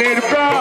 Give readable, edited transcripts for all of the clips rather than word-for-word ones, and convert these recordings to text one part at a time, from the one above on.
প্রাণের প্রাণ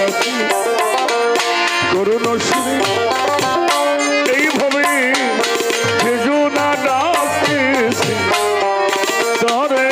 কাছে করুণ সুরে এইভাবে যোজনা ডাকতেছে তরে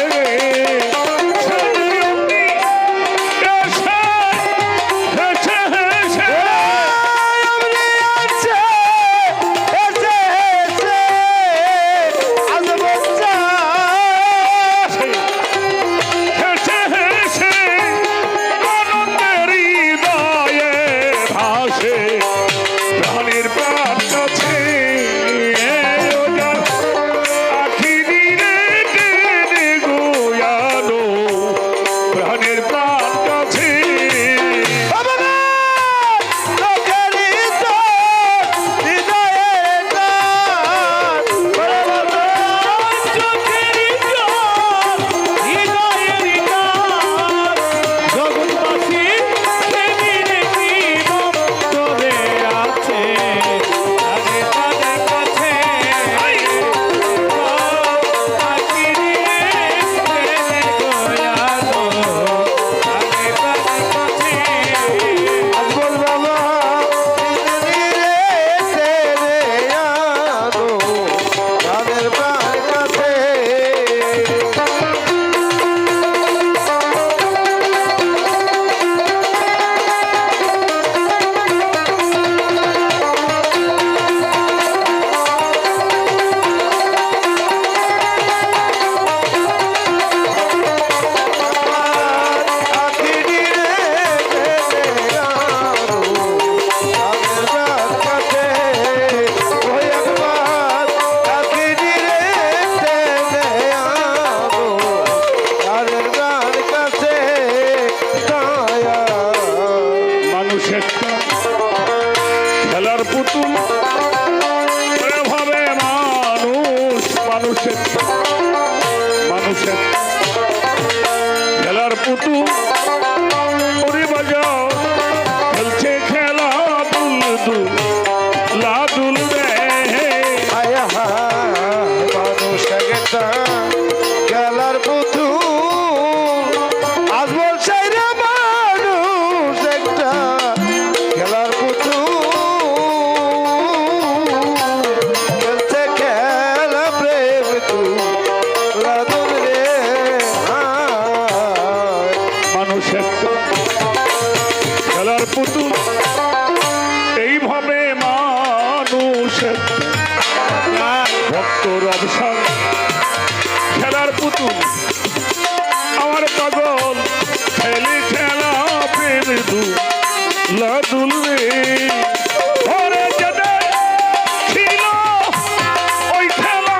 পুতু ওরে বাজাও খেলছে খেলা দুল দুল লাদুল রে আয়া মানুষ একটা খেলার পুতু আজ বলছে রে মানুষ একটা খেলার পুতু খেলছে খেলা প্রেম তু লাদুল রে মানুষ একটা খেলার পুতু এইভাবে মানুষ ভক্ত রবসান খেলার পুতুল আমার পাগল খেলি খেলা প্রেম দুল রে ওরে যেটা ছিল ওই খেলার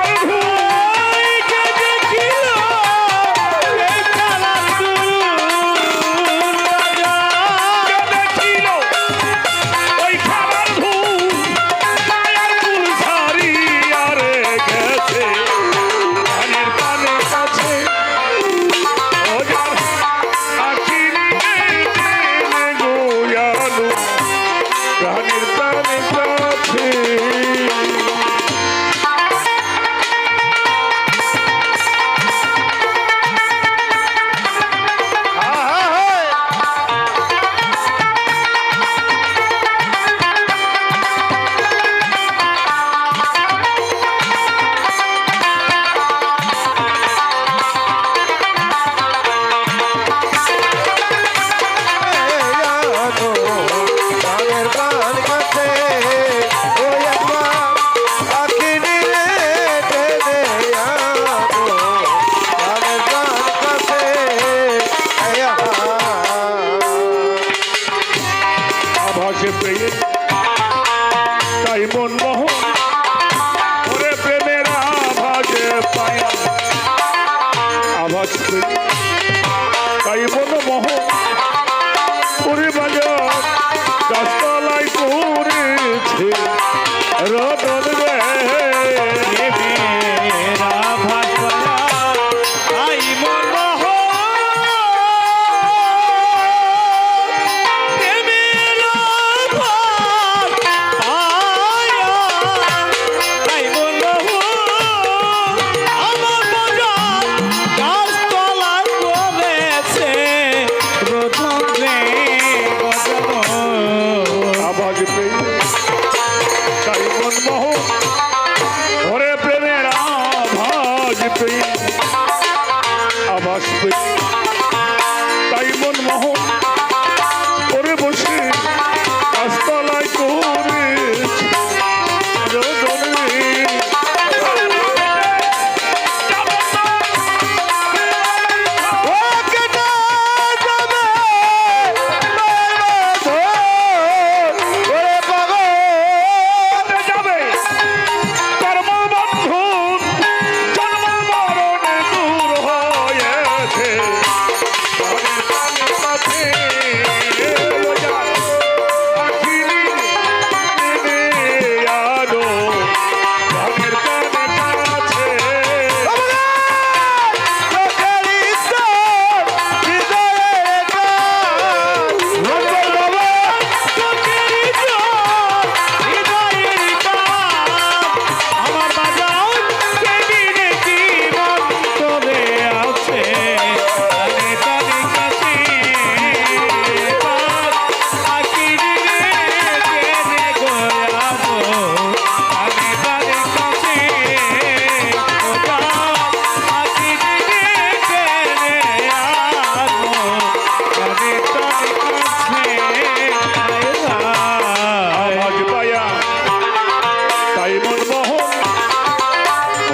রানীর প্রাণে কাছে আভাসে পেয়ে তাই মন মোহ ওরে প্রেমের আভাসে পায়া আভাস পেয়ে তাই মন মোহ ওরে বাজার গাছতলায় করেছে রতন রে আভাস পেয়ে তাই মন মোহ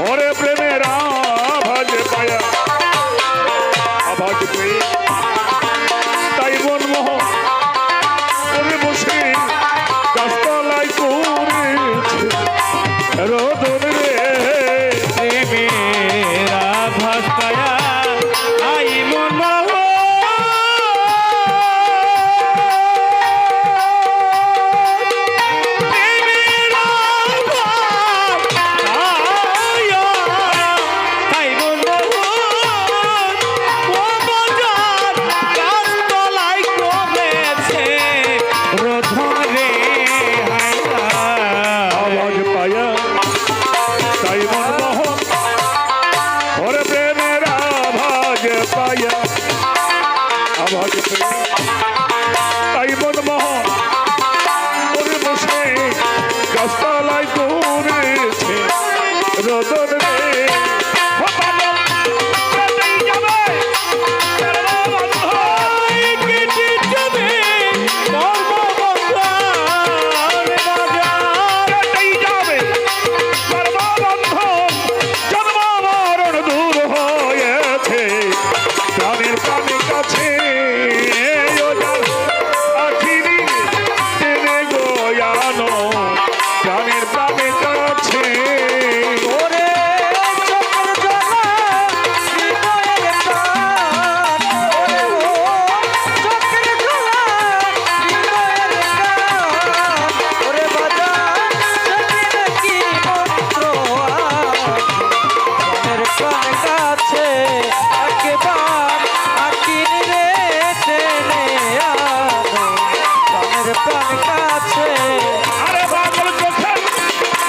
ওরে প্রেমের আভাস পেয়ে আভাস পেয়ে তাই মন মোহ ওরে বসে গাছতলায় করেছে রোদন রে পেয়ে তাই মনমোহন ওরে বসে গাছতলায় করেছে রোদন রে ও পাগল, কেটেই যাবে সর্ববন্ধন, কেটে যাবে সর্ববন্ধন, কেটেই যাবে সর্ববন্ধন, জন্ম মরণ দূর হয়েছে প্রাণের প্রাণের কাছে ওজার আখিরি টেনে গোয়ানো প্রাণের প্রাণের কাছে ওরে চোখের জ্বালা হৃদয়ের টান, ওরে ও চোখের জ্বালা হৃদয়ের টান, ওরে বাজান সেদিন কি মন্ত্র মনের প্রাণ কাছে একবার আখির রে টেনে আনো প্রাণের প্রাণ কাছে। আরে পাগল চোখের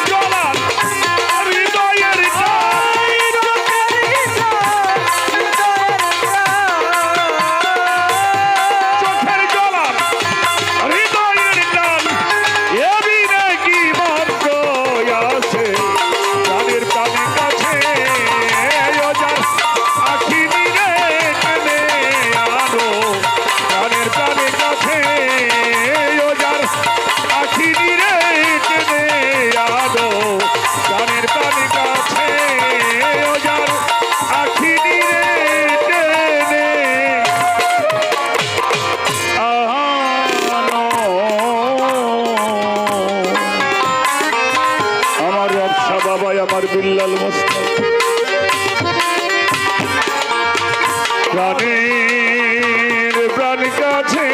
জ্বালা হৃদয়ের টান, চোখের জ্বালা হৃদয়ের টান, এবি নাকি মন্ত্র আছে প্রাণের প্রাণের কাছে ওজার আখিরি রে টেনে আনো প্রাণের প্রাণের কাছে ওজার আখিরি রে টেনে আনো প্রাণের প্রাণের কাছে ওজার আখিরি রে টেনে আনো। আমার ব্যবসা বাবাই আমার বিল্লাল মোস্তাক প্রাণের প্রাণ কাছে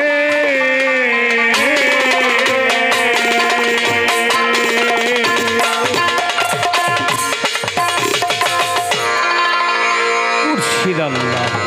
মুর্শিদ আল্লাহ।